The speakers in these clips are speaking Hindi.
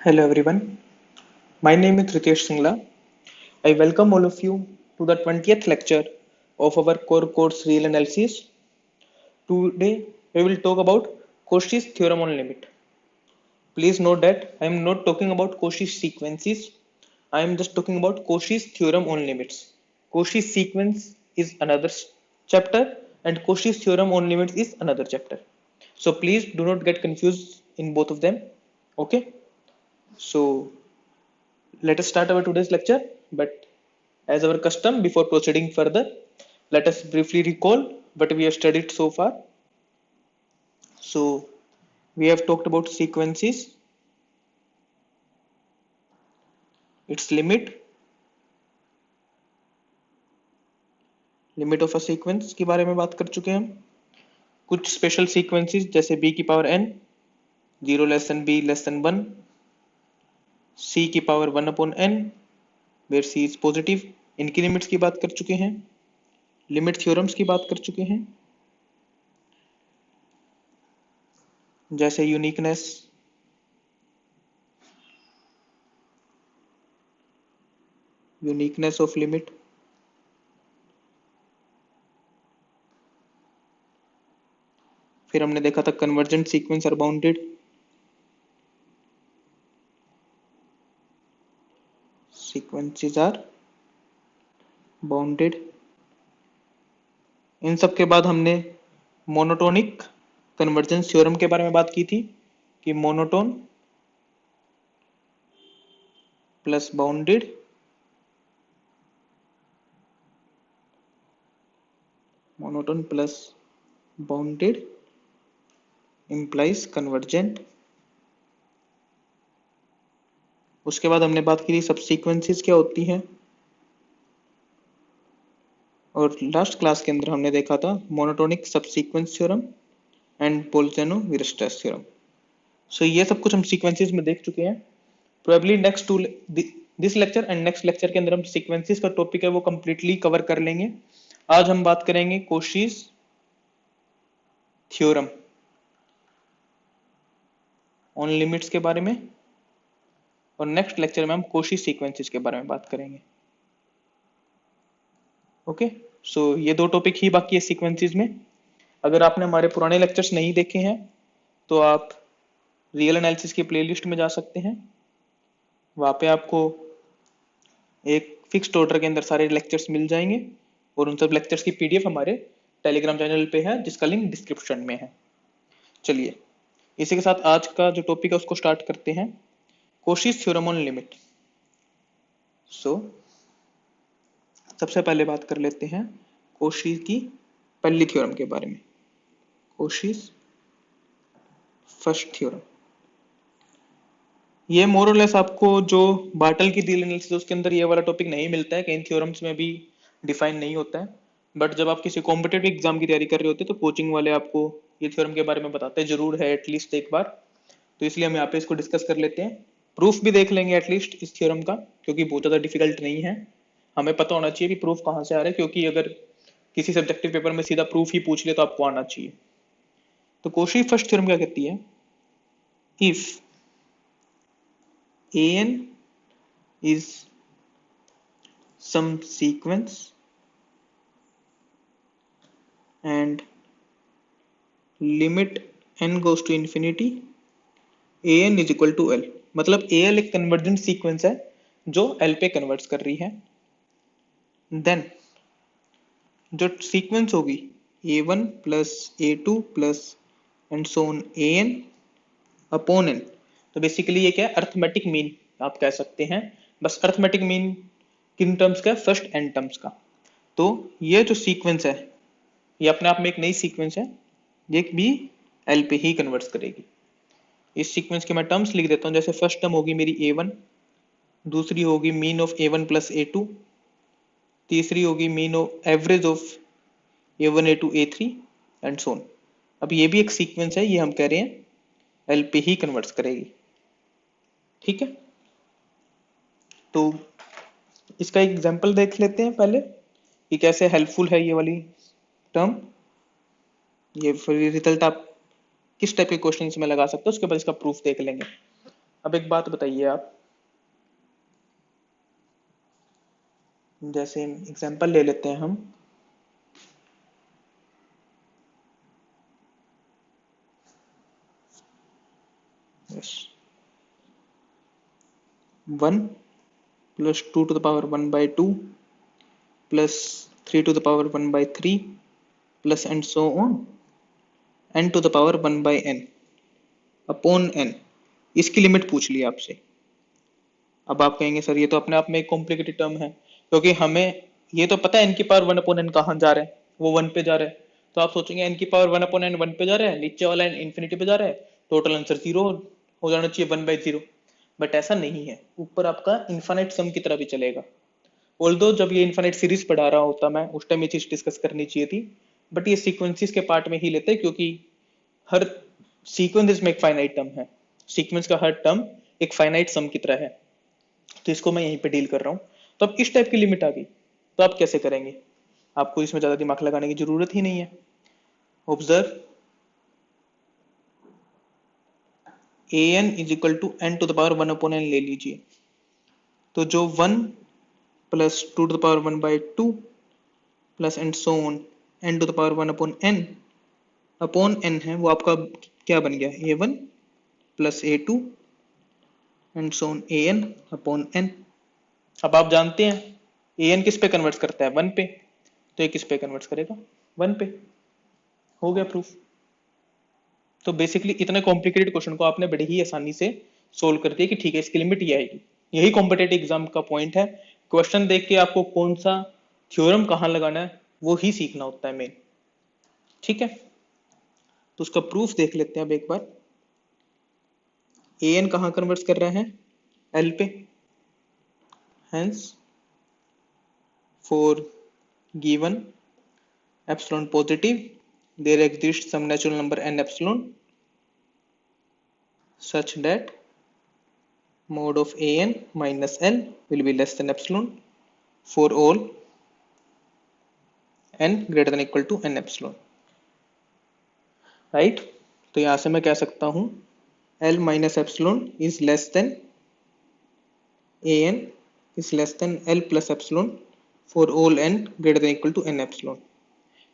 Hello everyone, my name is Ritesh Singla. I welcome all of you to the 20th lecture of our core course Real Analysis. Today we will talk about Cauchy's theorem on limit. Please note that I am not talking about Cauchy's sequences. I am just talking about Cauchy's theorem on limits. Cauchy's sequence is another chapter and Cauchy's theorem on limits is another chapter. So please do not get confused in both of them. Okay, so let us start our today's lecture, but as our custom, before proceeding further, let us briefly recall what we have studied so far. So, we have talked about sequences, its limit of a sequence के बारे में बात कर चुके हैं हम. कुछ स्पेशल सीक्वेंसेस जैसे b की power n, 0 less than b less than 1, c की power 1 upon n, where c is positive, इनकी लिमिट्स की बात कर चुके हैं. लिमिट थ्योरम्स की बात कर चुके हैं, जैसे यूनिकनेस, ऑफ लिमिट, फिर हमने देखा था convergent sequence are bounded, sequences are bounded. इन सब के बाद हमने मोनोटोनिक कन्वर्जेंस थ्योरम के बारे में बात की थी कि monotone plus bounded implies convergent. उसके बाद हमने बात की थी सब सीक्वेंसेस क्या होती हैं, और लास्ट क्लास के अंदर हमने देखा था monotonic subsequence theorem and Bolzano Weierstrass theorem. So ये सब कुछ हम सीक्वेंसेस में देख चुके हैं. Probably next to this lecture and next lecture के अंदर हम सीक्वेंसेस का टॉपिक है वो कंप्लीटली कवर कर लेंगे. आज हम बात करेंगे Cauchy's थ्योरम ऑन लिमिट्स के बारे में, और नेक्स्ट लेक्चर में हम Cauchy सीक्वेंसेस के बारे में बात करेंगे. ओके, सो ये दो टॉपिक ही बाकी है सीक्वेंसेस में. अगर आपने हमारे पुराने लेक्चर्स नहीं देखे हैं तो आप रियल एनालिसिस की प्लेलिस्ट में जा सकते हैं. वहाँ पे आपको एक फिक्स्ड ऑर्डर के अंदर सारे लेक्चर्स मिल जाएंगे, और उन सब लेक्चर्स की पीडीएफ हमारे टेलीग्राम चैनल पे है जिसका लिंक डिस्क्रिप्शन में है. चलिए, इसी के साथ आज का जो टॉपिक है उसको स्टार्ट करते हैं. Cauchy's theorem on limit. सो सबसे पहले बात कर लेते हैं Cauchy की पहली थ्योरम के बारे में, Cauchy's फर्स्ट थ्योरम. ये मोर और लेस आपको जो बार्टल की रियल एनालिसिस उसके अंदर ये वाला टॉपिक नहीं मिलता है, कई थ्योरम्स में भी डिफाइन नहीं होता है. बट जब आप किसी कॉम्पिटेटिव एग्जाम की तैयारी कर रहे होते हैं तो कोचिंग वाले आपको ये थ्योरम के बारे में बताते जरूर है एटलीस्ट एक बार. तो इसलिए हम यहाँ पे इसको डिस्कस कर लेते हैं. प्रूफ भी देख लेंगे एटलीस्ट इस थ्योरम का, क्योंकि बहुत ज्यादा डिफिकल्ट नहीं है. हमें पता होना चाहिए कि प्रूफ कहाँ से आ रहा है, क्योंकि अगर किसी सब्जेक्टिव पेपर में सीधा प्रूफ ही पूछ ले तो आपको आना चाहिए. तो Cauchy फर्स्ट थ्योरम क्या कहती है, if an is some sequence and limit n goes to infinity, an is equal to l. मतलब al एक कन्वर्जेंट सीक्वेंस है जो l पे कन्वर्ट्स कर रही है. देन जो सीक्वेंस होगी a1 plus a2 plus and so on an upon n. तो बेसिकली ये क्या है, अर्थमेटिक मीन आप कह सकते हैं. बस अर्थमेटिक मीन किन टर्म्स का, फर्स्ट एन टर्म्स का. तो ये जो सीक्वेंस है ये अपने आप में एक नई सीक्वेंस है, ये भी एल पे ही कन्वर्ट्स करेगी. इस सीक्वेंस के मैं टर्म्स लिख देता हूँ. जैसे फर्स्ट टर्म होगी मेरी a1, दूसरी होगी mean of a1 plus a2, तीसरी होगी mean of average of a1 a2 a3 and so on. अब ये भी एक सीक्वेंस है, ये हम कह रहे हैं एल पे ही कन्वर्ट्स करेगी. ठीक है, तो इसका एग्जांपल देख लेते हैं पहले कि कैसे हेल्पफुल है ये वाली टर्म. ये रिजल्ट आप किस टाइप के क्वेश्चन में लगा सकते हो, उसके बाद इसका प्रूफ देख लेंगे. अब एक बात बताइए आप, जैसे एग्जांपल ले लेते हैं हम, yes 1 plus 2 to the power 1/2 plus 3 to the power 1/3 plus and so on n to the power 1/n upon n, इसकी लिमिट पूछ ली आपसे। अब आप कहेंगे सर ये तो अपने आप में एक कॉम्प्लिकेटेड टर्म है, क्योंकि हमें ये तो पता है n की पावर 1 अपॉन n कहाँ जा रहा है, वो 1 पे जा रहा है। तो आप सोचेंगे n की पावर 1 अपॉन n 1 पे जा रहा है, नीचे वाला n इंफिनिटी पे जा रहा है, टोटल आंसर 0 हो जाना चाहिए 1/0। बट ऐसा नहीं है, ऊपर आपका इनफाइनाइट सम की तरह भी चलेगा। ऑल्दो जब ये इनफाइनाइट सीरीज पढ़ा रहा होता मैं, उस टाइम ये चीज डिस्कस करनी चाहिए थी, बट ये सीक्वेंसेस के पार्ट में ही लेते हैं, क्योंकि हर सीक्वेंस इसमें एक फाइनाइट टर्म है, सीक्वेंस का हर टर्म एक फाइनाइट सम की तरह है, तो इसको मैं यहीं पे डील कर रहा हूँ। तो अब इस टाइप की लिमिट आ गई, तो आप कैसे करेंगे? आपको इसमें ज्यादा दिमाग लगाने की जरूरत ही नहीं है। Observe an is equal to n to the power 1 upon n ले लीजिए, तो जो 1 plus 2 to the power 1/2 plus and so on n to the power 1 upon n है, वो आपका क्या बन गया, a1 plus a2 and so on an upon n। अब आप जानते हैं an किस पे कन्वर्ट करता है, 1 पे, तो ये किस पे कन्वर्ट करेगा, 1 पे। हो गया प्रूफ। तो बेसिकली इतने कॉम्प्लिकेटेड क्वेश्चन को आपने बड़ी ही आसानी से सोल्व कर दिया कि ठीक है इसकी लिमिट ये आएगी। यही कॉम्पिटेटिव एग्जाम का पॉइंट है, क्वेश्चन देख के आपको कौन सा थ्योरम कहाँ लगाना है वो ही सीखना होता है मेन। ठीक है, तो उसका प्रूफ देख लेते हैं अब एक बार। an कहाँ कन्वर्ट कर रहा है, l पे, hence for given epsilon positive there exists some natural number n epsilon such that mod of an minus l will be less than epsilon for all n greater than equal to n epsilon, right? तो यहां से मैं कह सकता हूं l minus epsilon is less than an is less than l plus epsilon for all n greater than equal to n epsilon।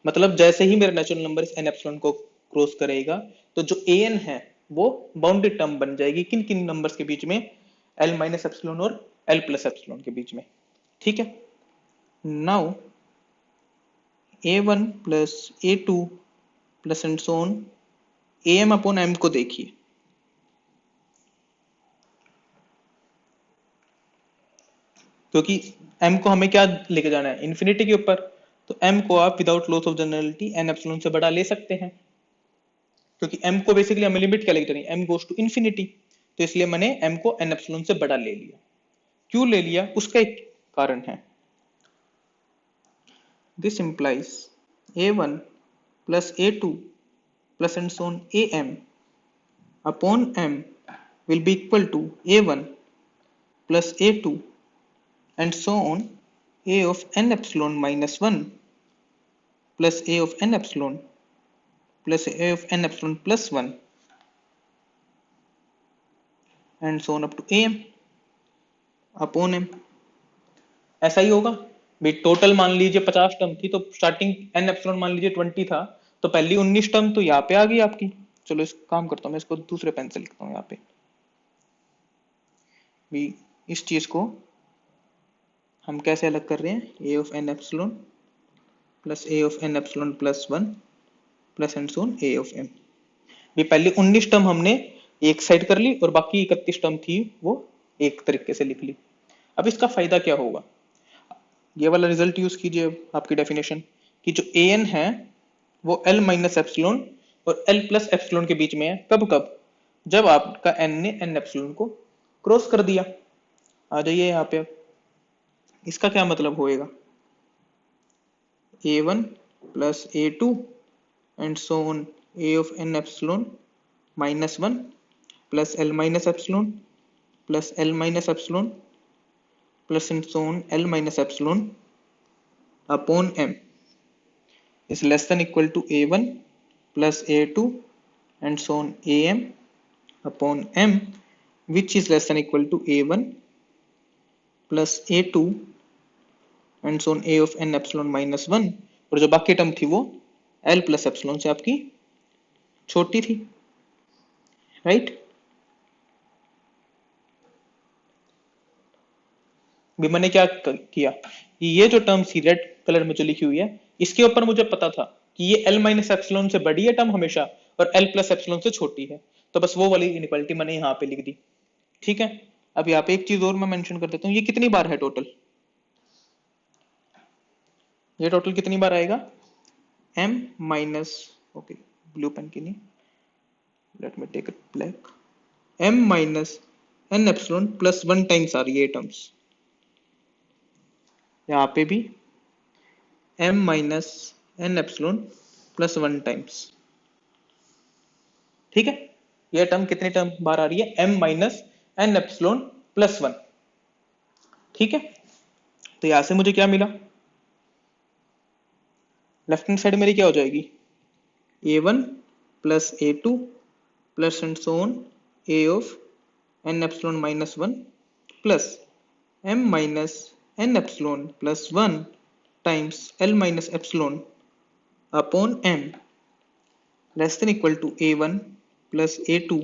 मतलब जैसे ही मेरा नेचुरल नंबर इस n epsilon को क्रॉस करेगा, तो जो an है वो बाउंडेड टर्म बन जाएगी किन किन नंबर्स के बीच में, l माइनस एप्सिलॉन और l प्लस एप्सिलॉन के बीच में। ठीक है, now a1 plus a2 plus and so on am upon m को देखिए, क्योंकि m को हमें क्या लेके जाना है, इन्फिनिटी के ऊपर, तो m को आप without loss of generality n epsilon से बड़ा ले सकते हैं, क्योंकि m को बेसिकली हमें लिमिट क्या लेके जानी है, m गोस टू इन्फिनिटी, तो इसलिए मैंने m को n एप्सिलॉन से बड़ा ले लिया। क्यों ले लिया, उसका एक कारण है। This implies a1 plus a2 plus and so on am upon m will be equal to a1 plus a2 and so on a of n epsilon minus 1 plus a of n epsilon plus a of n epsilon plus 1 and so on up to am upon m। ऐसा ही होगा भाई, टोटल मान लीजिए 50 टर्म थी, तो स्टार्टिंग n एप्सिलॉन मान लीजिए 20 था, तो पहली 19 टर्म तो यहाँ पे आ गई आपकी। चलो इस काम करता हूँ मैं, इसको दूसरे पेन से लिखता हूँ यहाँ पे भी। इस चीज को हम कैसे अलग कर रहे हैं, a of n epsilon plus a of n epsilon plus 1 plus and so on a of m। भी पहली 19 टर्म हमने एक साइड कर ली और बाकी 31 टर्म थी वो एक तरीके से लिख ली। अब इसका फायदा क्या होगा, ये वाला रिजल्ट यूज कीजिए आपकी डेफिनेशन कि जो an है वो l माइनस एप्सिलॉन और l प्लस एप्सिलॉन के बीच में है। कब कब, जब आपका n ने n एप्सिलॉन को क्रॉस कर दिया। आ जाइए यहाँ पे, इसका क्या मतलब होएगा, a1 plus a2 and so on a of n epsilon minus 1 plus l minus epsilon plus l minus epsilon plus and so on l minus epsilon upon m is less than equal to a1 plus a2 and so on am upon m, which is less than equal to a1 plus a2 and so on a of n epsilon minus 1, और जो बाकी टर्म थी वो l प्लस एप्सिलॉन से आपकी छोटी थी, राइट। भी मैंने क्या किया, ये जो टर्म सी रेड कलर में जो लिखी हुई है, इसके ऊपर मुझे पता था कि ये l माइनस एप्सिलॉन से बड़ी है टर्म हमेशा, और l प्लस एप्सिलॉन से छोटी है, तो बस वो वाली इनइक्वालिटी मैंने यहाँ पे लिख दी, ठीक है। अब यहाँ पे एक चीज और मैं मेंशन कर देता हूँ, ये कितनी बार है टोटल, ये टोटल कितनी बार आएगा, m minus, okay blue pen की नहीं, let me take it black, m minus n epsilon plus 1 times आ रही है टर्म्स, यहाँ पे भी m minus n epsilon plus 1 times, ठीक है। ये टर्म कितने टर्म बार आ रही है, m minus n epsilon plus 1, ठीक है। तो यहां से मुझे क्या मिला, लेफ्ट हैंड साइड मेरी क्या हो जाएगी, a1 plus a2 plus and so on a of n epsilon minus 1 plus m minus n epsilon plus 1 times l minus epsilon upon m less than equal to a1 plus a2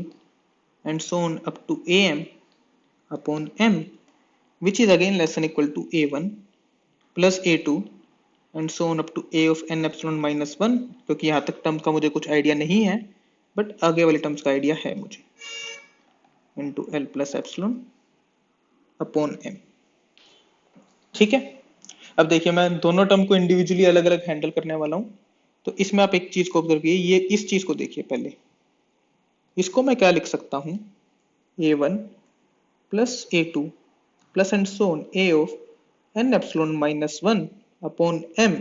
and so on up to am upon m, which is again less than equal to a1 plus a2 and so on up to a of n epsilon minus 1, क्योंकि यहाँ तक टर्म का मुझे कुछ आइडिया नहीं है, बट आगे वाले टर्म्स का आइडिया है मुझे, into l plus epsilon upon m, ठीक है। अब देखिए मैं दोनों टर्म को इंडिविजुअली अलग अलग हैंडल करने वाला हूँ, तो इसमें आप एक चीज को ऑब्जर्व कीजिए, ये इस चीज को देखिए पहले, इसको मैं क्या लिख सकता हूँ, a1 plus a2 plus and so on a of n epsilon minus 1 upon m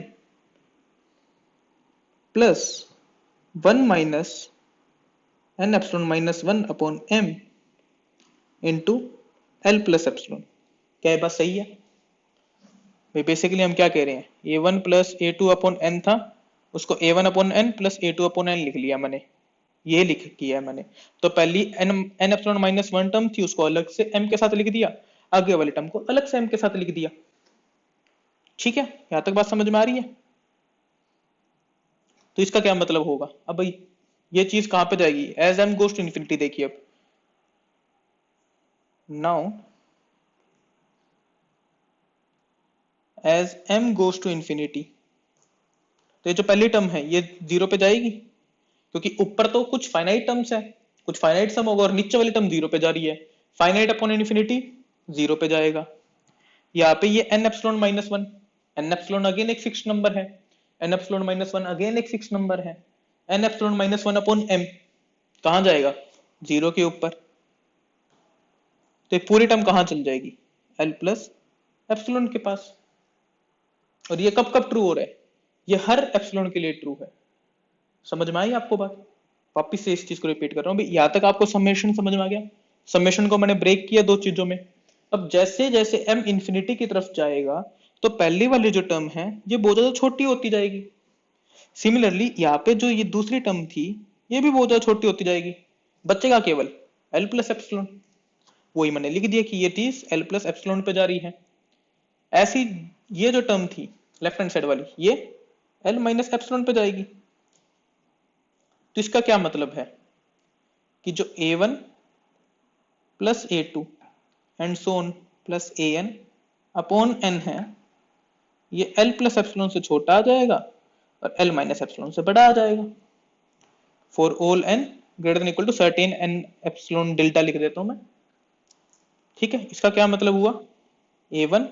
plus 1 minus n epsilon minus 1 upon m into l plus epsilon। क्या ये बात सही है भाई, बेसिकली हम क्या कह रहे हैं, a1 plus a2 upon n था, उसको a1 upon n plus a2 upon n लिख लिया मैंने, ये लिख किया है मैंने। तो पहली n एप्सिलॉन माइनस 1 टर्म थी, उसको अलग से m के साथ लिख दिया, आगे वाले टर्म को अलग से m के साथ लिख दिया, ठीक है। यहां तक बात समझ में आ रही है। तो इसका क्या मतलब होगा, अब भाई ये चीज कहां पे जाएगी, as m goes to infinity, देखिए अब now as m goes to infinity, तो ये जो पहली टर्म है ये जीरो पे जाएगी, क्योंकि ऊपर तो कुछ फाइनाइट टर्म्स है, कुछ फाइनाइट सम होगा, और नीचे वाली टर्म जीरो पे जा रही है, फाइनाइट अपॉन इन्फिनिटी जीरो पे जाएगा। यहाँ पे ये n epsilon minus 1, n epsilon again एक फिक्स्ड नंबर है, n एप्सिलॉन माइनस 1 अगेन एक फिक्स्ड नंबर है, n epsilon minus 1 upon m कहां जाएगा, जीरो के ऊपर, तो ये पूरी टर्म कहां चल जाएगी, l प्लस एप्सिलॉन के पास। और ये कब कब ट्रू हो रहा है, ये हर एप्सिलॉन के लिए ट्रू है, समझ में आई आपको बात। वापिस से इस चीज को रिपीट कर रहा हूँ, यहां तक आपको समेशन समझ में आ गया, समेशन को मैंने ब्रेक किया दो चीजों में। अब जैसे जैसे m इंफिनिटी की तरफ जाएगा, तो पहली वाली जो टर्म है ये बहुत ज्यादा छोटी होती जाएगी, सिमिलरली यहाँ पे जो ये दूसरी टर्म थी ये भी बहुत ज्यादा छोटी होती जाएगी, बचेगा केवल l प्लस एप्सिलॉन, वही मैंने लिख दिया कि ये चीज l प्लस एप्सिलॉन पे जा रही है। ऐसी ये जो टर्म थी लेफ्ट हैंड साइड वाली, ये l माइनस एप्सिलॉन पे जाएगी। तो इसका क्या मतलब है कि जो a1 plus a2 and so on plus an upon n है, ये l प्लस एप्सिलॉन से छोटा आ जाएगा और l माइनस एप्सिलॉन से बड़ा आ जाएगा। For all n greater than equal to certain n epsilon delta लिख देता हूं मैं, ठीक है। इसका क्या मतलब हुआ, a1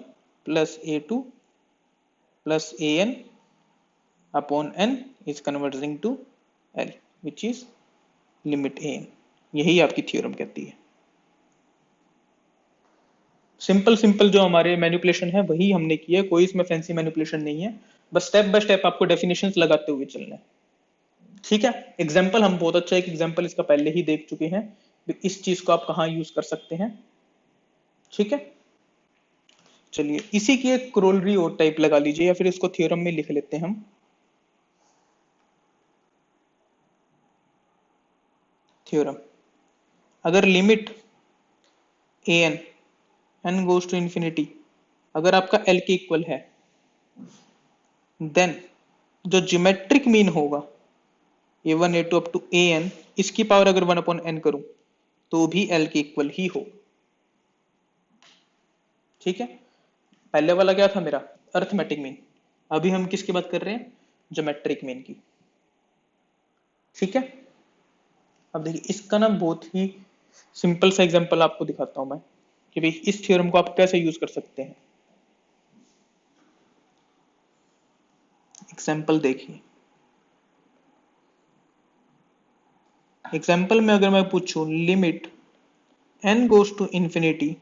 plus a2 plus an upon n is converging to l which is limit an, यही आपकी थ्योरम कहती है। सिंपल सिंपल जो हमारे मैनिपुलेशन है वही हमने किया है, कोई इसमें फैंसी मैनिपुलेशन नहीं है, बस स्टेप बाय स्टेप आपको डेफिनेशंस लगाते हुए चलना है, ठीक है। एग्जाम्पल हम बहुत अच्छा एक एग्जाम्पल इसका पहले ही देख चुके हैं, इस चीज को आप कहां यूज कर सकते हैं, ठीक है। चलिए इसी की एक क्रोलरी और टाइप लगा लीजिए, या फिर इसको थ्योरम में लिख लेते हैं हम। थ्योरम, अगर limit a n, n goes to infinity, अगर आपका एल के इक्वल है, देन जो ज्योमेट्रिक मीन होगा a1 a2 up to an, इसकी पावर अगर 1 अपॉन n करूं तो भी l के इक्वल ही हो। ठीक है, पहले वाला क्या था मेरा अर्थमेटिक मीन, अभी हम किसकी बात कर रहे हैं, ज्योमेट्रिक मीन की। ठीक है, अब देखिए इसका ना बहुत ही सिंपल सा एग्जांपल आपको दिखाता हूं मैं कि भाई इस थ्योरम को आप कैसे यूज कर सकते हैं। एग्जांपल देखिए, एग्जांपल में अगर मैं पूछूं limit n goes to infinity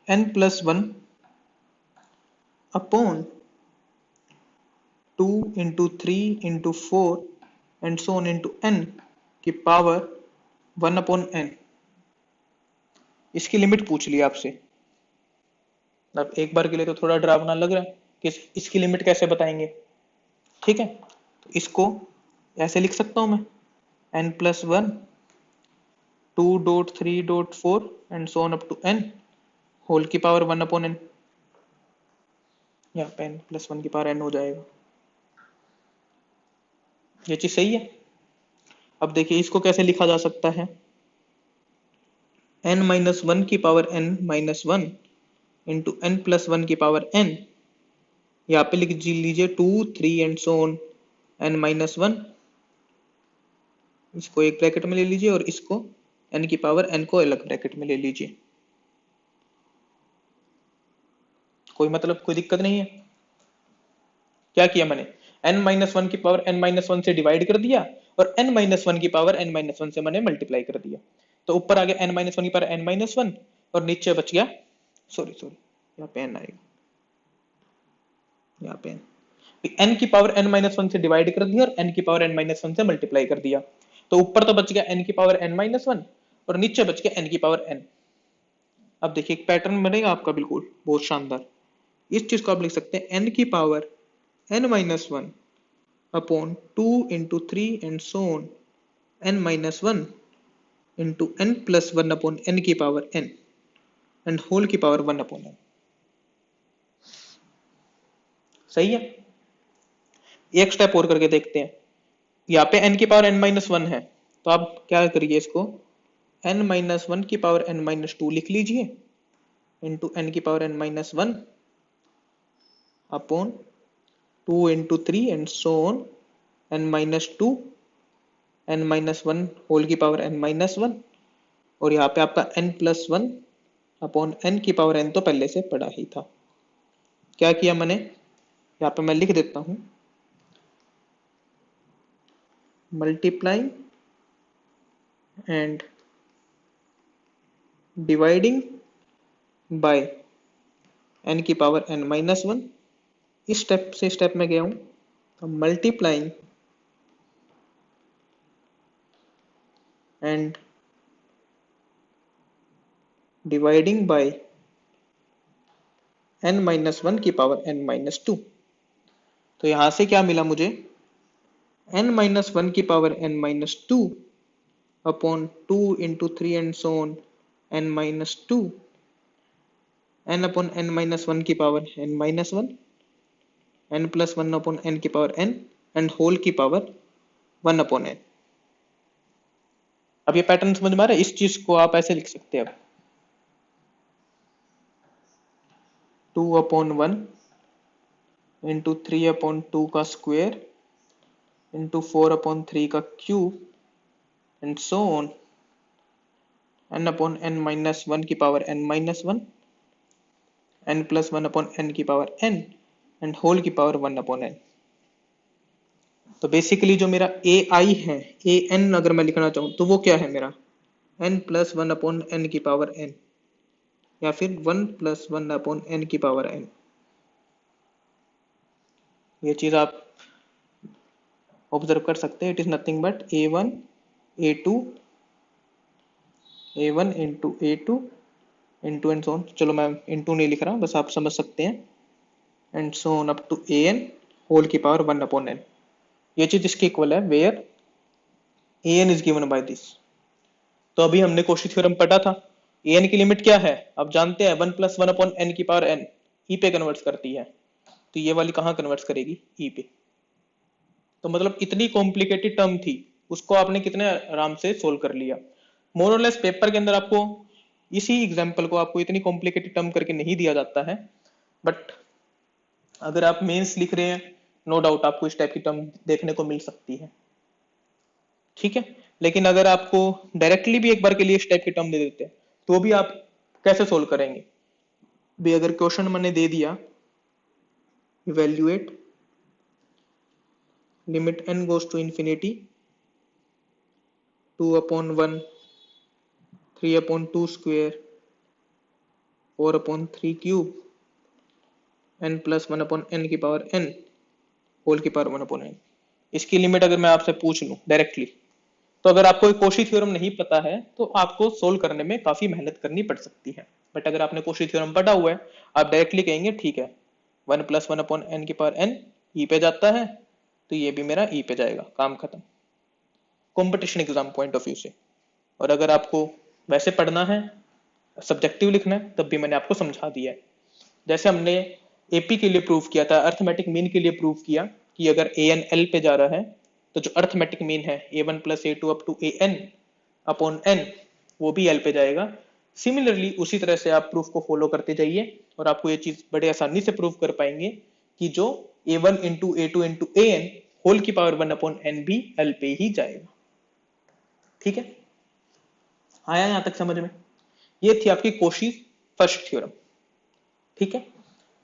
n plus 1 upon 2 into 3 into 4 and so on into n की पावर 1 अपॉन n, इसकी लिमिट पूछ ली आपसे। अब एक बार के लिए तो थोड़ा डरावना लग रहा है कि इसकी लिमिट कैसे बताएंगे। ठीक है, तो इसको ऐसे लिख सकता हूं मैं n plus 1 2.3.4 and so on up to n whole की पावर 1 अपॉन n, यहाँ पे n प्लस 1 की पावर n हो जाएगा। ये चीज सही है। अब देखिए इसको कैसे लिखा जा सकता है, n माइनस 1 की power n minus 1 into n plus 1 की पावर n, यहाँ पे लिख लीजिए 2 3 and so on n minus 1, इसको एक ब्रैकेट में ले लीजिए और इसको n की पावर n को अलग ब्रैकेट में ले लीजिए। कोई मतलब कोई दिक्कत नहीं है। क्या किया मैंने, n माइनस 1 की पावर n माइनस 1 से डिवाइड कर दिया और n माइनस 1 की पावर n माइनस 1 से मैंने मल्टीप्लाई कर दिया, तो ऊपर आ गया n माइनस 1 की पावर n माइनस 1 और नीचे बच गया, सॉरी यहाँ पे n आएगा, यहाँ पे n की पावर n माइनस 1 से डिवाइड कर दिया और n की पावर n माइनस 1 से मल्टीप्लाई कर दिया, तो ऊपर तो बच गया n की पावर n माइनस 1 और नीचे बच गया n की पावर n। अब देखिए एक पैटर्न बनेगा आपका बिल्कुल बहुत शानदार। इस चीज को आप लिख सकते हैं n की power n minus 1 upon 2 into 3 and so on n minus 1 into n plus 1 upon n की पावर n एंड होल की पावर 1 अपॉन n। सही है, एक स्टेप और करके देखते हैं। यहाँ पे n की पावर n माइनस 1 है, तो आप क्या करिए, इसको n माइनस 1 की पावर n माइनस 2 लिख लीजिए इंटू n की power n minus 1 upon 2 into 3 and so on n minus 2 n minus 1 whole की पावर n माइनस 1, और यहाँ पे आपका n प्लस 1 अपॉन n की पावर n तो पहले से पड़ा ही था। क्या किया मैंने, यहाँ पे मैं लिख देता हूं multiplying and dividing by n की पावर n माइनस 1, इस स्टेप से स्टेप में गया हूं, तो multiplying and dividing by n minus 1 की पावर n माइनस 2, तो यहां से क्या मिला मुझे, n माइनस 1 की power n minus 2 upon 2 into 3 and so on n minus 2 n upon n minus 1 की power n minus 1 n plus 1 upon n की पावर n एंड होल की पावर 1 अपॉन n। अब ये पैटर्न समझ में आ रहा है, इस चीज को आप ऐसे लिख सकते हैं अब 2 अपॉन 1 इंटू 3 अपॉन 2 का स्क्वायर इंटू 4 अपॉन 3 का cube and so on n upon n minus 1 की power n minus 1 n plus 1 upon n की पावर n एंड होल की पावर 1 अपॉन n। तो बेसिकली जो मेरा ए आई है, ए एन अगर मैं लिखना चाहूँ तो वो क्या है मेरा n प्लस 1 अपॉन n की पावर n या फिर 1 प्लस 1 अपॉन n की पावर n। ये चीज आप ऑब्जर्व कर सकते हैं, it is nothing but a1 a2 a1 into a2 into and so on, चलो मैं इंटू नहीं लिख रहा हूँ, बस आप समझ सकते हैं, and so on up to an whole की पावर 1 अपॉन n। ये चीज इसके इक्वल है where an is given by this. तो अभी हमने कॉची थ्योरम पढ़ा था, ए एन की लिमिट क्या है आप जानते हैं, 1+1/n की पावर n ई पे कन्वर्ट करती है, तो ये वाली कहाँ कन्वर्ट करेगी, ई पे। तो मतलब इतनी कॉम्प्लिकेटेड टर्म थी, उसको आपने कितने आराम से सोल्व कर लिया। मोर और लेस पेपर के अंदर आपको इसी एग्जाम्पल को आपको इतनी कॉम्प्लिकेटेड टर्म करके नहीं दिया जाता है, बट अगर आप मेंस लिख रहे हैं नो डाउट आपको इस टाइप की टर्म देखने को मिल सकती है, ठीक है। लेकिन अगर आपको डायरेक्टली भी एक बार के लिए इस टाइप की टर्म दे देते हैं तो भी आप कैसे सोल्व करेंगे भी। अगर क्वेश्चन मैंने दे दिया evaluate limit n goes to infinity 2/1 3/2 square 4/3 cube n+1/n की पावर n होल की पावर 1/n। इसकी लिमिट अगर मैं आपसे पूछ लूं डायरेक्टली, तो अगर आपको कोशी थ्योरम नहीं पता है तो आपको सोल्व करने में काफी मेहनत करनी पड़ सकती है। बट अगर आपने कोशी थ्योरम पढ़ा हुआ है, आप डायरेक्टली कहेंगे ठीक है 1+1/n की पावर n ई पे जाता है, तो ये भी मेरा ई पे जाएगा, काम खत्म, competition exam point of view से। और अगर आपको वैसे पढ़ना है, सब्जेक्टिव लिखना है, तब भी मैंने आपको समझा दिया है। जैसे हमने एपी के लिए प्रूव किया था, अर्थमेटिक मीन के लिए प्रूव किया कि अगर ए एन एल पे जा रहा है तो जो अर्थमेटिक मीन है a1+a2 अप टू an/n वो भी एल पे जाएगा। सिमिलरली उसी तरह से आप प्रूफ को फॉलो करते जाइए और आपको ये चीज बड़े आसानी से प्रूव कर पाएंगे कि जो a1 into a2 into an whole की पावर 1/n भी एल पे ही जाएगा। ठीक है, आया यहां तक समझ में? ये थी आपकी कोशी फर्स्ट थ्योरम। ठीक है,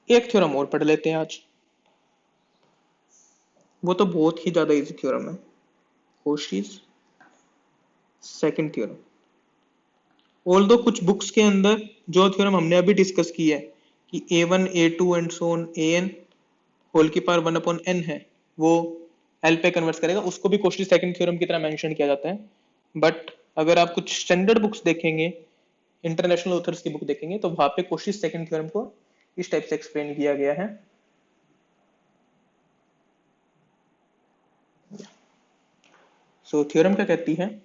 एक थ्योरम और पढ़ लेते हैं आज, वो तो बहुत ही ज्यादा इजी थ्योरम है, कोशीज सेकंड थ्योरम। ऑल्दो कुछ बुक्स के अंदर जो थ्योरम हमने अभी डिस्कस की है कि a1 a2 and so on an whole की पावर 1/n है, वो एल पे कन्वर्ट करेगा, उसको भी कोशी सेकंड थ्योरम की तरह मेंशन किया जाता है। बट अगर आप कुछ स्टैंडर्ड बुक्स देखेंगे, इंटरनेशनल ऑथर्स की बुक देखेंगे, तो वहां पे कोशी सेकंड थ्योरम को इस टाइप से एक्सप्लेन किया गया है। सो थ्योरम क्या कहती है,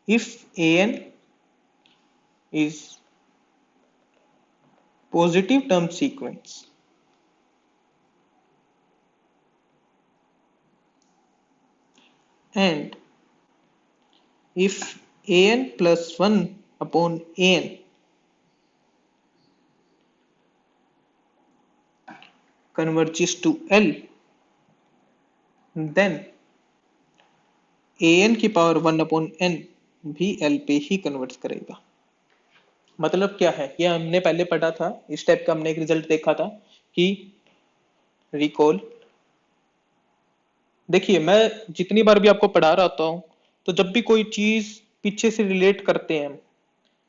if an is positive term sequence and if an+1/an converges to L, then an की पावर 1/n भी L पे ही कन्वर्ट करेगा। मतलब क्या है, ये हमने पहले पढ़ा था, इस टाइप का हमने एक रिजल्ट देखा था कि रिकॉल, देखिए मैं जितनी बार भी आपको पढ़ा रहा हूं तो जब भी कोई चीज पीछे से रिलेट करते हैं,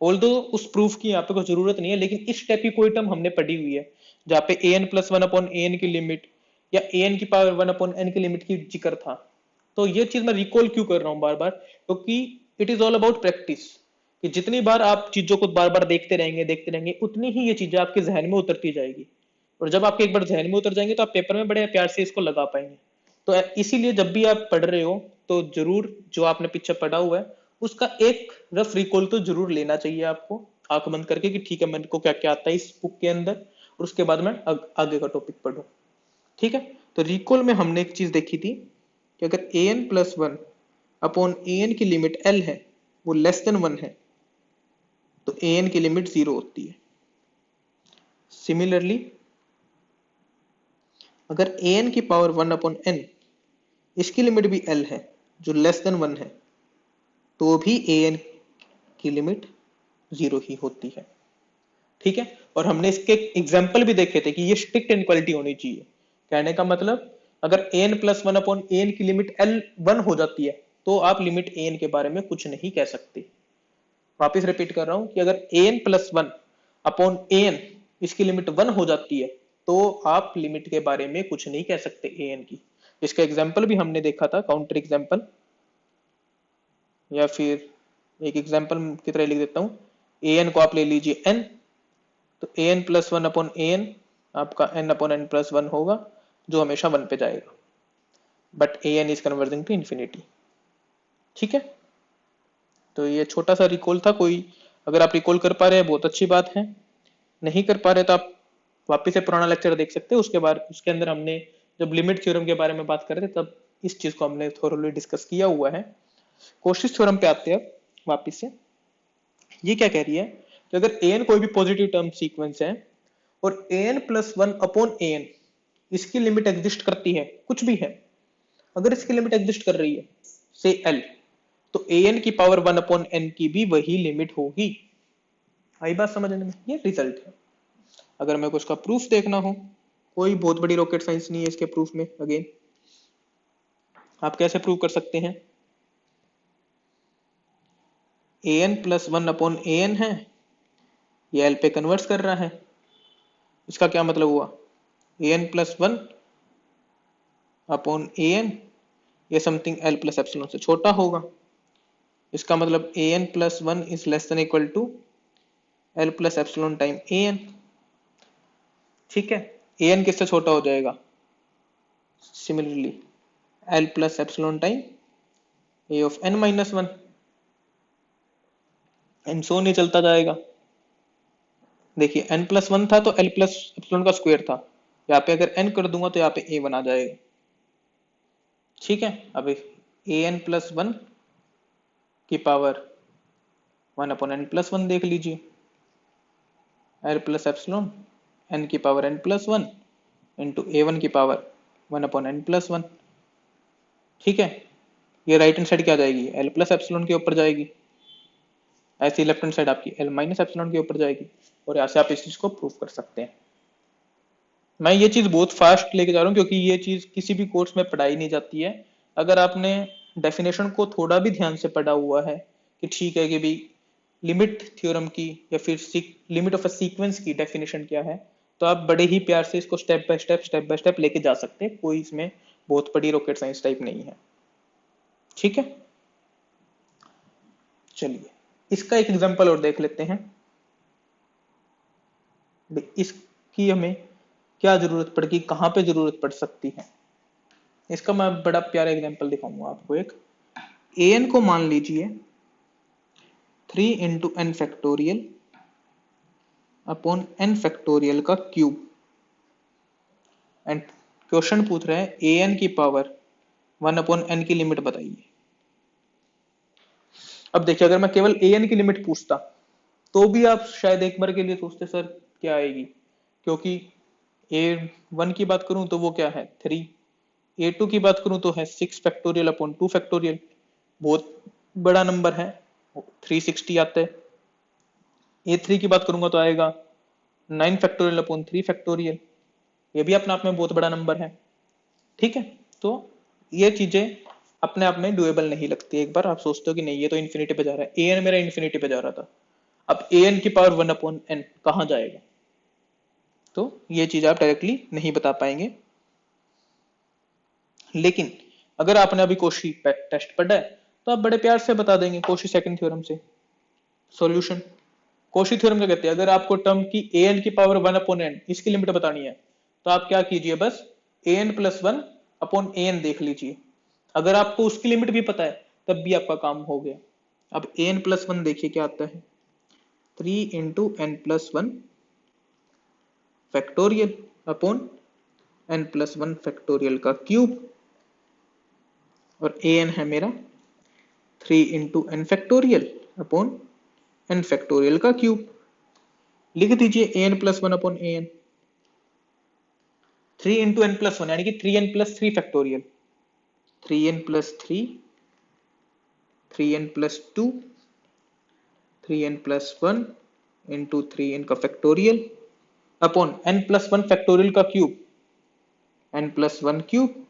ऑल्दो उस प्रूफ की यहाँ पे कोई जरूरत नहीं है, लेकिन इस टाइप की कोई टर्म हमने पढ़ी हुई है जहाँ पे an+1/an की लिमिट या an की पावर 1/n की लिमिट की जिक्र था, तो ये चीज मैं रिकॉल क्यों कर रहा हूँ बार बार, क्योंकि it is all about practice, कि जितनी बार आप चीजों को बार बार देखते रहेंगे उतनी ही ये चीजें आपके जहन में उतरती जाएगी, और जब आपके एक बार जहन में उतर जाएंगे तो आप पेपर में बड़े प्यार से इसको लगा पाएंगे। तो इसीलिए जब भी आप पढ़ रहे हो तो जरूर जो आपने पीछे पढ़ा हुआ है उसका एक रफ रिकॉल तो जरूर लेना चाहिए आपको, आंख बंद करके कि ठीक है मेरे को क्या क्या आता है इस बुक के अंदर, और उसके बाद मैं आगे का टॉपिक पढ़ूं। ठीक है, तो रिकॉल में हमने एक चीज देखी थी कि अगर an+1/an की लिमिट l है, वो लेस देन 1 है, तो an की लिमिट 0 होती है। सिमिलरली अगर an की पावर 1/n इसकी लिमिट भी l है जो लेस देन 1 है, तो भी an की लिमिट 0 ही होती है। ठीक है, और हमने इसके एग्जाम्पल भी देखे थे कि ये स्ट्रिक्ट इनक्वालिटी होनी चाहिए। कहने का मतलब अगर an+1/an की लिमिट l 1 हो जाती है तो आप लिमिट an के बारे में कुछ नहीं कह सकते। वापिस रिपीट कर रहा हूं कि अगर an+1/an इसकी लिमिट 1 हो जाती है तो आप लिमिट के बारे में कुछ नहीं कह सकते an की। इसका एग्जाम्पल भी हमने देखा था, काउंटर एग्जाम्पल, या फिर एक एग्जाम्पल की तरह लिख देता हूं, an को आप ले लीजिए n, तो an+1/an आपका n/n+1 होगा जो हमेशा 1 पे जाएगा, but an is converging to infinity. ठीक है, तो ये छोटा सा रिकॉल था, कोई अगर आप रिकॉल कर पा रहे हैं बहुत अच्छी बात है, नहीं कर पा रहे तो आप वापिस से पुराना लेक्चर देख सकते हैं। उसके बाद उसके अंदर हमने जब लिमिट थ्योरम के बारे में बात कर रहे थे तब इस चीज को हमने थोरोली डिस्कस किया हुआ है। कोशिश थ्योरम पे आते हैं अब वापिस से। ये क्या कह रही है कि अगर an कोई भी पॉजिटिव टर्म सीक्वेंस है और an plus one upon an इसकी लिमिट एग्जिस्ट करती है, कुछ भी है, अगर इसकी लिमिट एग्जिस्ट कर रही है से l, तो an की पावर वन अपॉन n की भी वही लिमिट होगी। आई बात समझने में? ये रिजल्ट है। अगर मेरे को इसका प्रूफ देखना हो, कोई बहुत बड़ी रॉकेट साइंस नहीं है इसके प्रूफ में। अगेन आप कैसे प्रूव कर सकते हैं? an plus one upon an है, ये l पे कन्वर्ट कर रहा है। इसका क्या मतलब हुआ? an plus one upon an, ये समथिंग l प्लस एप्सिलॉन से छोटा होगा। इसका मतलब an plus one is less than equal to l plus epsilon time an। ठीक है, an किससे छोटा हो जाएगा? Similarly l plus epsilon time a of n minus one, and so नहीं चलता जाएगा। देखिए n प्लस वन था तो l प्लस एप्सिलॉन का स्क्वायर था, यहाँ पे अगर n कर दूंगा तो यहाँ पे a बना जाएगा। ठीक है, अब an प्लस वन की power one upon n plus one देख लीजिए, l प्लस एप्सिलॉन n की power n plus one into a1 की power one upon n plus one. ठीक है, ये राइट हैंड साइड क्या जाएगी? l प्लस एप्सिलॉन के ऊपर जाएगी, ऐसी लेफ्ट हैंड साइड आपकी l माइनस एप्सिलॉन के ऊपर जाएगी, और यहाँ से आप इस चीज को प्रूव कर सकते हैं। मैं ये चीज बहुत फास्ट लेके जा रहा हूँ क्योंकि ये चीज किसी भी कोर्स में पढ़ाई नहीं जाती है। अगर आपने डेफिनेशन को थोड़ा भी ध्यान से पढ़ा हुआ है कि ठीक है कि भी लिमिट थ्योरम की या फिर लिमिट ऑफ अ सीक्वेंस की डेफिनेशन क्या है, तो आप बड़े ही प्यार से इसको स्टेप बाय स्टेप लेके जा सकते हैं। कोई इसमें बहुत बड़ी रॉकेट साइंस टाइप नहीं है। ठीक है, चलिए इसका एक एग्जांपल और देख लेते हैं। इसकी हमें क्या जरूरत पड़ेगी, कहां पे जरूरत पड़ सकती है, इसका मैं बड़ा प्यारा एग्जांपल दिखाऊंगा आपको। एक an को मान लीजिए 3 into n factorial upon n factorial का क्यूब, एंड क्वेश्चन पूछ रहे हैं an की पावर वन अपॉन n की लिमिट बताइए। अब देखिए अगर मैं केवल an की लिमिट पूछता तो भी आप शायद एक बार के लिए सोचते सर क्या आएगी, क्योंकि a1 की बात करूं तो वो क्या है 3, a2 की बात करूं तो है 6 फैक्टोरियल अपॉन 2 फैक्टोरियल, बहुत बड़ा नंबर है, 360 आता है। a3 की बात करूंगा तो आएगा 9 फैक्टोरियल अपॉन 3 फैक्टोरियल, ये भी अपने आप में बहुत बड़ा नंबर है। ठीक है, तो ये चीजें अपने आप में डुएबल नहीं लगती। एक बार आप सोचते हो कि नहीं ये तो इन्फिनिटी पे जा रहा है, an मेरा इन्फिनिटी पे जा रहा था, अब an की पावर वन अपॉन n कहां जाएगा, तो ये चीज आप डायरेक्टली नहीं बता पाएंगे। लेकिन अगर आपने अभी कोशी टेस्ट पढ़ा है तो आप बड़े प्यार से बता देंगे कोशी सेकंड थ्योरम से सॉल्यूशन। कोशी थ्योरम क्या कहते हैं, अगर आपको टर्म की an की पावर वन अपॉन n इसकी लिमिट बतानी है तो आप क्या कीजिए, बस an plus one upon an देख लीजिए। अगर आपको उसकी लिमिट भी पता है तब भी आपका काम हो गया। अब an प्लस वन देखिए क्या आता है, 3 into n plus one factorial upon n plus one factorial का क्यूब, और an है मेरा 3 into n factorial upon n factorial का क्यूब। लिख दीजिए an plus one upon an, 3 into n plus one यानी कि 3n plus three factorial, 3n plus three, 3n plus two, 3n plus one into 3n का factorial upon n plus one factorial का cube, n plus one cube,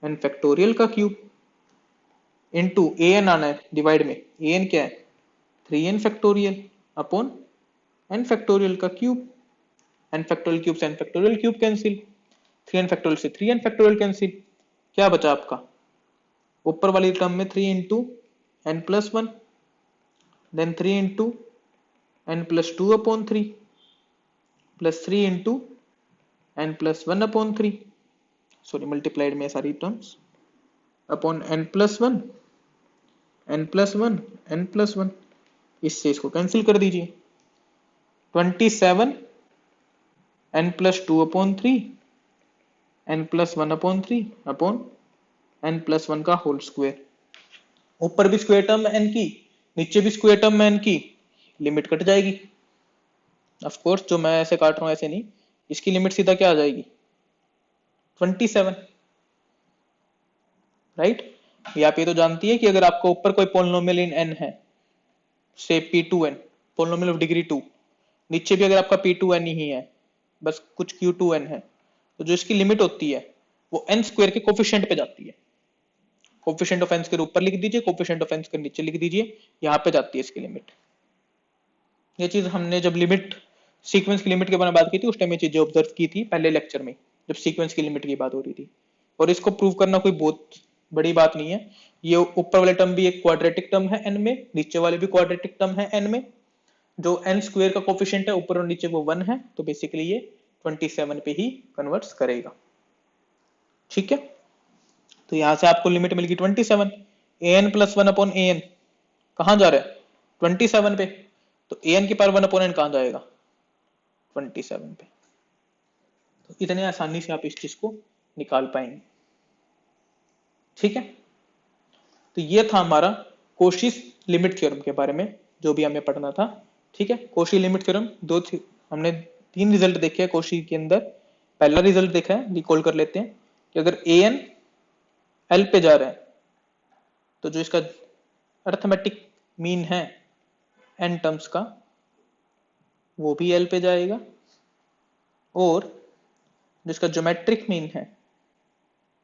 n factorial का क्यूब इंटू an आना है डिवाइड में, an क्या है 3n factorial upon n factorial का क्यूब, n फैक्टोरियल क्यूब से n factorial cube cancel, 3n factorial से 3n फैक्टोरियल कैंसिल, क्या बचा आपका ऊपर वाली टर्म में 3 into n plus one, then 3 into n plus two upon three, plus 3 into n plus one upon three, sorry multiplied में सारी terms, upon n plus one, n plus one, n plus one, इससे इसको कैंसिल कर दीजिए। 27 n plus 2/3 n plus 1/3 upon n plus 1 का होल स्क्वायर। ऊपर भी स्क्वायर टर्म है n की, नीचे भी स्क्वायर टर्म है n की, लिमिट कट जाएगी। ऑफ कोर्स जो मैं ऐसे काट रहा हूं ऐसे नहीं, इसकी लिमिट सीधा क्या आ जाएगी 27, राइट। ये आप ये तो जानती है कि अगर आपको ऊपर कोई पोलिनोमियल इन n है, से p2n, पोलिनोमियल ऑफ डिग्री 2, नीचे भी अगर आपका p2n ही है, बस कुछ q2n है, तो जो इसकी लिमिट होती है वो n स्क्वायर के कोफिशिएंट पे जाती है। कोफिशिएंट ऑफ n स्क्वायर ऊपर लिख दीजिए, कोफिशिएंट ऑफ n स्क्वायर नीचे लिख दीजिए, यहाँ पे जाती है इसकी लिमिट। ये चीज हमने जब लिमिट सीक्वेंस की लिमिट के बारे में बात की थी उस टाइम ये चीजें ऑब्जर्व की थी पहले लेक्चर में, जब सीक्वेंस की लिमिट की बात हो रही थी। और इसको प्रूव करना कोई बहुत बड़ी बात नहीं है। ये ऊपर वाले टर्म भी एक क्वाड्रेटिक टर्म है n में, नीचे वाले भी क्वाड्रेटिक टर्म है n में। जो n स्क्वायर का कोफिशिएंट है ऊपर और नीचे वो 1 है, तो बेसिकली ये 27 पे ही कन्वर्ट्स करेगा। ठीक है, तो यहां से आपको लिमिट मिल गई 27। an प्लस 1 अपॉन an कहां जा रहा है 27 पे, तो an की पावर 1 अपॉन n कहां जाएगा 27 पे। तो इतने आसानी से आप इस चीज को निकाल पाएंगे। ठीक है, तो ये था हमारा कोशीस लिमिट थ्योरम के बारे में जो भी हमें पढ़ना था। ठीक है, कोशी लिमिट थ्योरम हमने 3 रिजल्ट देखे हैं कोशी के अंदर। पहला रिजल्ट देखा है, रिकॉल कर लेते हैं कि अगर an l पे जा रहा है तो जो इसका अर्थमेटिक मीन है n टर्म्स का वो भी l पे जाएगा, और जिसका ज्योमेट्रिक मीन है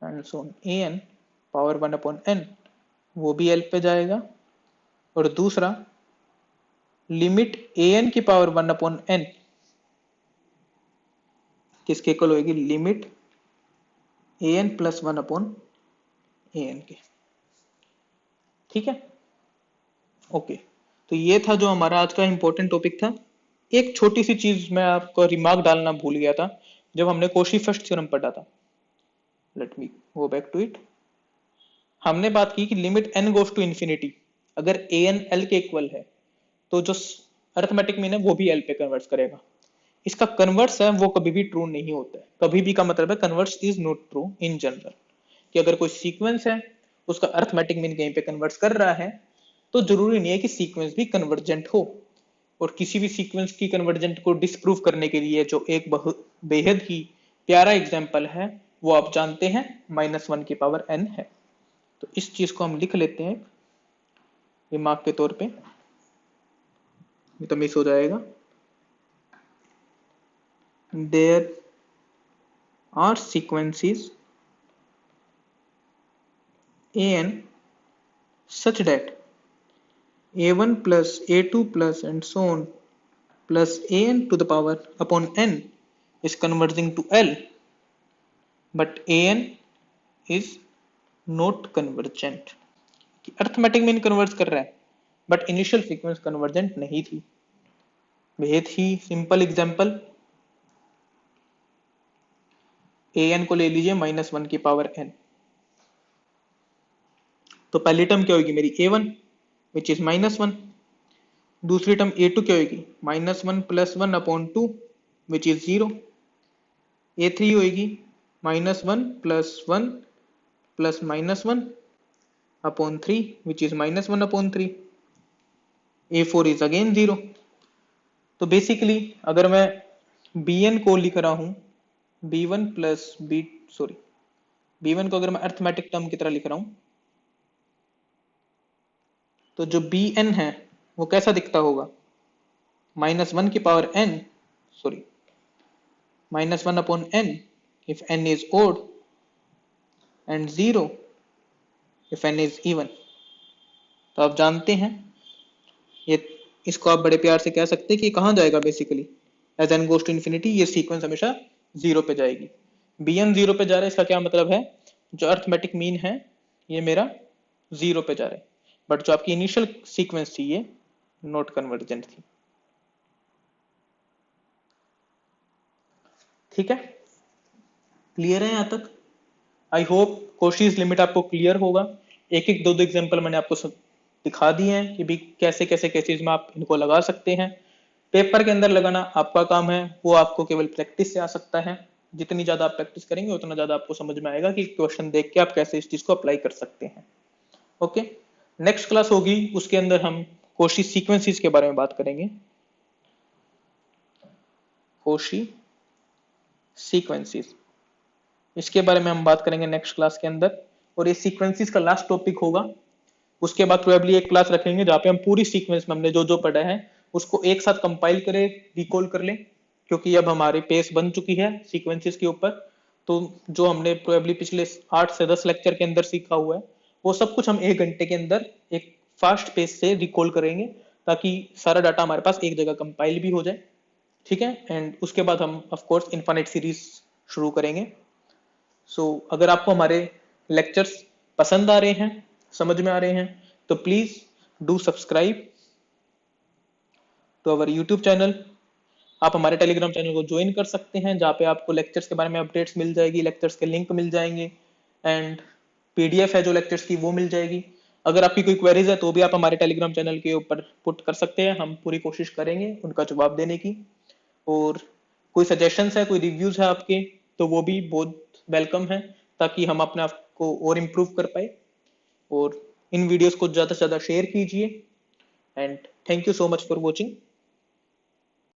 and so an power 1 upon n वो भी l पे जाएगा। और दूसरा लिमिट an की पावर 1 अपॉन n किसके इक्वल होगी, limit an plus 1 upon an के। ठीक है, ओके। तो ये था जो हमारा आज का इंपॉर्टेंट टॉपिक था। एक छोटी सी चीज मैं आपको रिमार्क डालना भूल गया था जब हमने कोशी फर्स्ट थ्योरम पढ़ा था। Let me go back to it. हमने बात की कि limit n goes to infinity, अगर an l के इक्वल है तो जो अर्थमेटिक मीन है वो भी l पे कन्वर्ट्स करेगा। इसका कन्वर्ट्स है वो कभी भी ट्रू नहीं होता है। कभी भी का मतलब है converts is not true in general, कि अगर कोई सीक्वेंस है उसका अर्थमेटिक मीन कहीं पे कन्वर्ट्स कर रहा है तो जरूरी नहीं है कि सीक्वेंस भी कन्वर्जेंट हो। और किसी भी सीक्वेंस की कन्वर्जेंट को डिस्प्रूव करने के लिए जो एक बेहद ही प्यारा एग्जांपल है वो आप जानते हैं, -1 की पावर n है। तो इस चीज को हम लिख लेते हैं रिमार्क के तौर पे, तो मिस हो जाएगा। There are sequences an such that a1 plus a2 plus and so on plus an to the power upon n is converging to L, but an is not convergent। Arithmetic mean converge कर रहा है बट इनिशियल सीक्वेंस कन्वर्जेंट नहीं थी। बेहद ही सिंपल एग्जांपल, an को ले लीजिए -1 की पावर n। तो पहली टर्म क्या होगी मेरी a1 विच इज -1, दूसरी टर्म a2 क्या होगी -1 plus 1 upon 2 which is 0, a3 होगी -1 plus 1 plus -1 upon 3 which is -1 upon 3, a4 is again 0। तो बेसिकली अगर मैं bn को लिख रहा हूं b1 प्लस b1 को अगर मैं अर्थमेटिक टर्म की तरह लिख रहा हूं तो जो bn है वो कैसा दिखता होगा, -1 की power n -1 upon n if n is odd and 0 if n is even। तो आप जानते हैं ये, इसको आप बड़े प्यार से कह सकते हैं कि कहां जाएगा basically as n goes to infinity, ये सीक्वेंस हमेशा 0 पे जाएगी। bn 0 पे जा रहा है, इसका क्या मतलब है जो अर्थमेटिक मीन है ये मेरा 0 पे जा रहा है, बट जो आपकी इनिशियल सीक्वेंस थी ये नॉट कन्वर्जेंट थी। ठीक है, क्लियर है यहां तक? आई होप कोशीज लिमिट आपको क्लियर होगा। एक एक दो एग्जांपल मैंने आपको दिखा दिए हैं कि भी कैसे कैसे केसेस में आप इनको लगा सकते हैं। पेपर के अंदर लगाना आपका काम है, वो आपको केवल प्रैक्टिस से आ सकता है। जितनी ज्यादा आप प्रैक्टिस करेंगे उतना ज्यादा आपको समझ में आएगा कि क्वेश्चन देख के आप कैसे इस चीज को अप्लाई कर सकते हैं। ओके, नेक्स्ट क्लास होगी, उसके अंदर हम कोशी सीक्वेंसेस के बारे में बात करेंगे। कोशी सीक्वेंसेस, इसके बारे में हम बात करेंगे नेक्स्ट क्लास के अंदर, और ये सीक्वेंसेस का लास्ट टॉपिक होगा। उसके बाद प्रोबेबली एक क्लास रखेंगे जहाँ पे हम पूरी सीक्वेंस में हमने जो जो पढ़ा है उसको एक साथ कंपाइल करें, रिकॉल कर लें, क्योंकि अब हमारी पेस बन चुकी है सीक्वेंसेस के ऊपर। तो जो हमने प्रोबेबली पिछले 8 से 10 लेक्चर के अंदर सीखा हुआ है वो सब कुछ हम 1 घंटे के अंदर एक फास्ट पेस से रिकॉल करेंगे, ताकि सारा डाटा हमारे पास एक जगह कंपाइल भी हो जाए। ठीक है, एंड उसके बाद हम ऑफ कोर्स इनफाइनाइट सीरीज शुरू करेंगे। अगर आपको हमारे लेक्चर्स पसंद आ रहे हैं, समझ में आ रहे हैं, तो please do subscribe to our YouTube channel. आप हमारे टेलीग्राम चैनल को ज्वाइन कर सकते हैं, जहाँ पे आपको लेक्चर्स के बारे में अपडेट्स मिल जाएगी, लेक्चर्स के लिंक मिल जाएंगे, एंड पीडीएफ है जो लेक्चर्स की वो मिल जाएगी। अगर आपकी कोई क्वेरीज है तो भी आप हमारे टेलीग्राम चैनल के ऊपर पुट कर सकते हैं, हम पूरी कोशिश करेंगे उनका जवाब देने की। और कोई सजेशंस है, कोई रिव्यूज है आपके, तो वो भी बहुत वेलकम है, ताकि हम अपने आप को और इम्प्रूव कर पाए। और इन वीडियोस को ज़्यादा से ज़्यादा शेयर कीजिए, and thank you so much for watching.